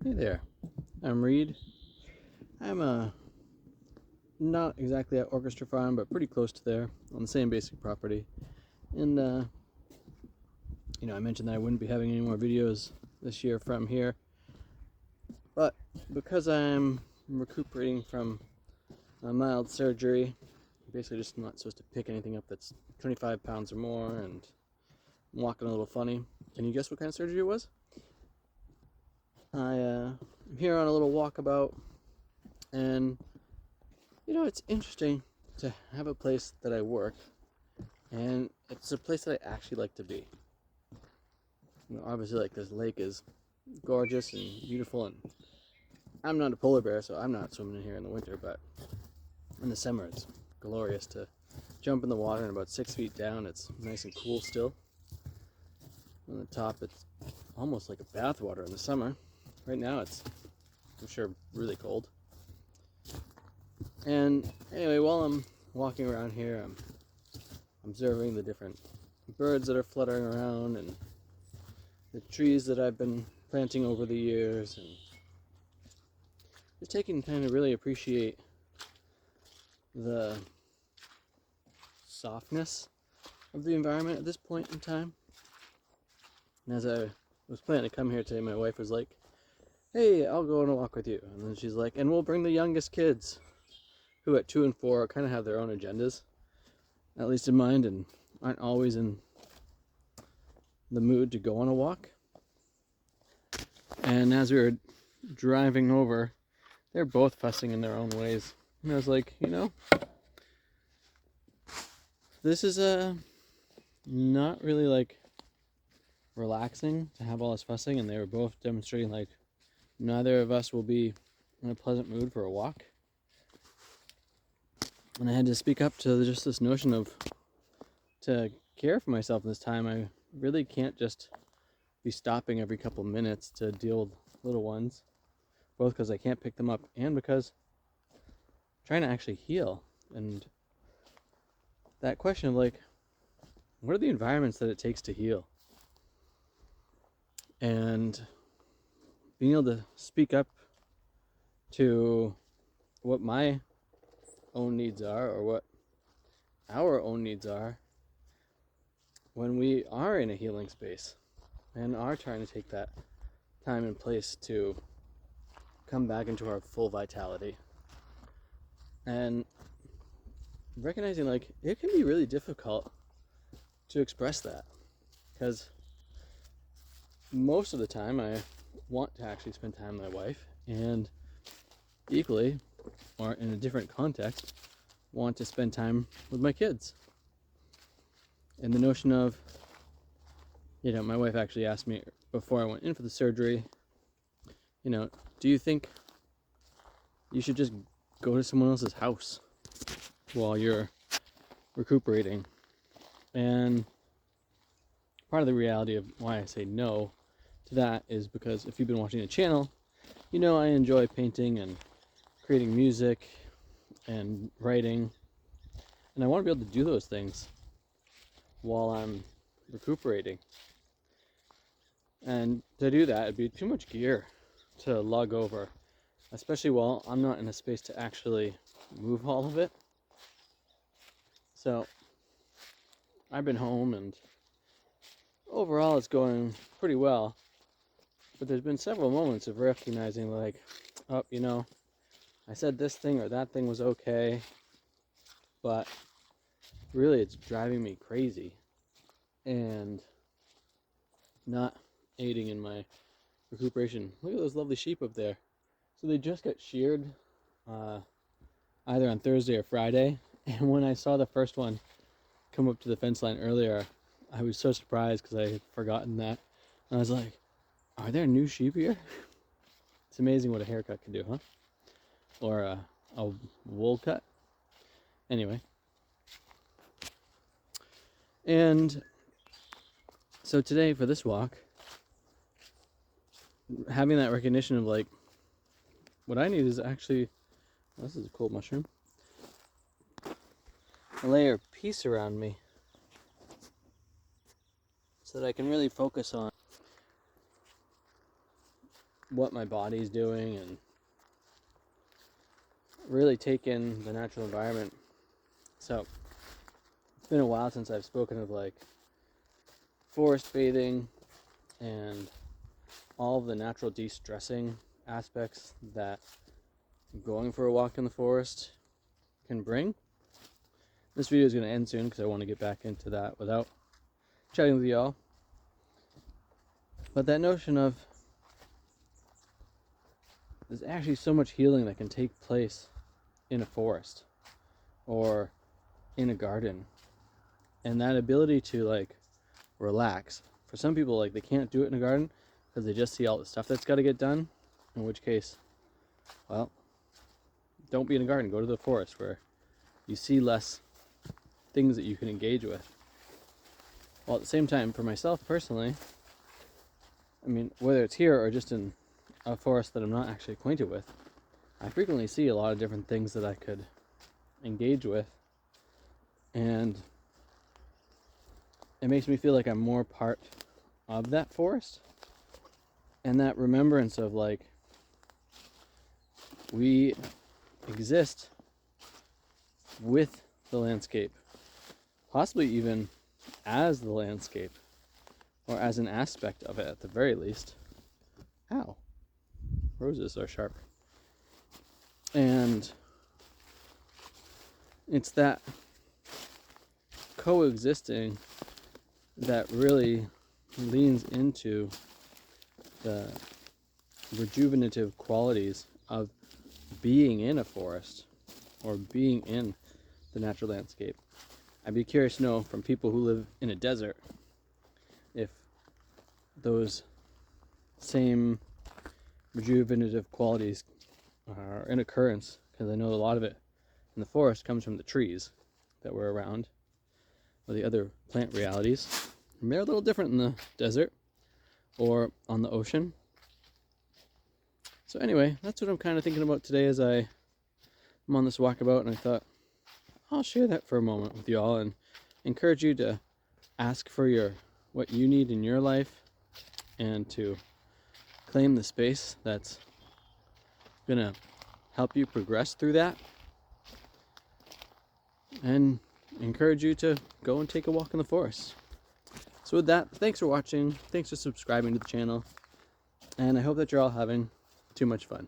Hey there, I'm Reed. I'm not exactly at Orchestra Farm, but pretty close to there on the same basic property. And I mentioned that I wouldn't be having any more videos this year from here, but because I'm recuperating from a mild surgery, basically just not supposed to pick anything up that's 25 pounds or more, and I'm walking a little funny. Can you guess what kind of surgery it was? I'm here on a little walkabout, and it's interesting to have a place that I work, and it's a place that I actually like to be. Obviously, like, this lake is gorgeous and beautiful, and I'm not a polar bear, so I'm not swimming in here in the winter, but in the summer it's glorious to jump in the water, and about 6 feet down it's nice and cool still. On the top it's almost like a bath water in the summer. Right now it's, I'm sure, really cold. And anyway, while I'm walking around here, I'm observing the different birds that are fluttering around and the trees that I've been planting over the years, and just taking time to really appreciate the softness of the environment at this point in time. And as I was planning to come here today, my wife was like, "Hey, I'll go on a walk with you." And then she's like, "And we'll bring the youngest kids," who at 2 and 4 kind of have their own agendas, at least in mind, and aren't always in the mood to go on a walk. And as we were driving over, they're both fussing in their own ways. And I was like, this is not really like relaxing to have all this fussing, and they were both demonstrating like neither of us will be in a pleasant mood for a walk. And I had to speak up to just this notion of, to care for myself in this time, I really can't just be stopping every couple minutes to deal with little ones, both because I can't pick them up and because I'm trying to actually heal. And that question of, like, what are the environments that it takes to heal? And being able to speak up to what my own needs are, or what our own needs are, when we are in a healing space and are trying to take that time and place to come back into our full vitality. And recognizing, like, it can be really difficult to express that, because most of the time I want to actually spend time with my wife, and equally, or in a different context, want to spend time with my kids. And the notion of, my wife actually asked me before I went in for the surgery, do you think you should just go to someone else's house while you're recuperating? And part of the reality of why I say no to that is because if you've been watching the channel, I enjoy painting and creating music and writing, and I want to be able to do those things while I'm recuperating. And to do that, it'd be too much gear to lug over, especially while I'm not in a space to actually move all of it. So I've been home, and overall it's going pretty well, but there's been several moments of recognizing, like, I said this thing or that thing was okay, but really it's driving me crazy and not aiding in my recuperation. Look at those lovely sheep up there. So they just got sheared either on Thursday or Friday, and when I saw the first one come up to the fence line earlier, I was so surprised because I had forgotten that. And I was like, are there new sheep here? It's amazing what a haircut can do, huh? Or a wool cut. Anyway. And so today for this walk, having that recognition of, like, what I need is actually, this is a cool mushroom, a layer of peace around me so that I can really focus on what my body's doing and really take in the natural environment. So it's been a while since I've spoken of like forest bathing and all of the natural de-stressing aspects that going for a walk in the forest can bring. This video is going to end soon because I want to get back into that without chatting with y'all. But that notion of there's actually so much healing that can take place in a forest or in a garden, and that ability to like relax. For some people, like, they can't do it in a garden because they just see all the stuff that's got to get done, in which case, well, don't be in a garden. Go to the forest where you see less things that you can engage with. While at the same time, for myself personally, I mean, whether it's here or just in a forest that I'm not actually acquainted with, I frequently see a lot of different things that I could engage with, and it makes me feel like I'm more part of that forest, and that remembrance of like we exist with the landscape, possibly even as the landscape, or as an aspect of it at the very least. Ow, roses are sharp. And it's that coexisting that really leans into the rejuvenative qualities of being in a forest or being in the natural landscape. I'd be curious to know from people who live in a desert if those same rejuvenative qualities are in occurrence, because I know a lot of it in the forest comes from the trees that were around, or the other plant realities. And they're a little different in the desert or on the ocean. So anyway, that's what I'm kind of thinking about today as I'm on this walkabout, and I thought I'll share that for a moment with y'all and encourage you to ask for what you need in your life and to claim the space that's gonna help you progress through that, and encourage you to go and take a walk in the forest. So with that, thanks for watching, thanks for subscribing to the channel, and I hope that you're all having too much fun.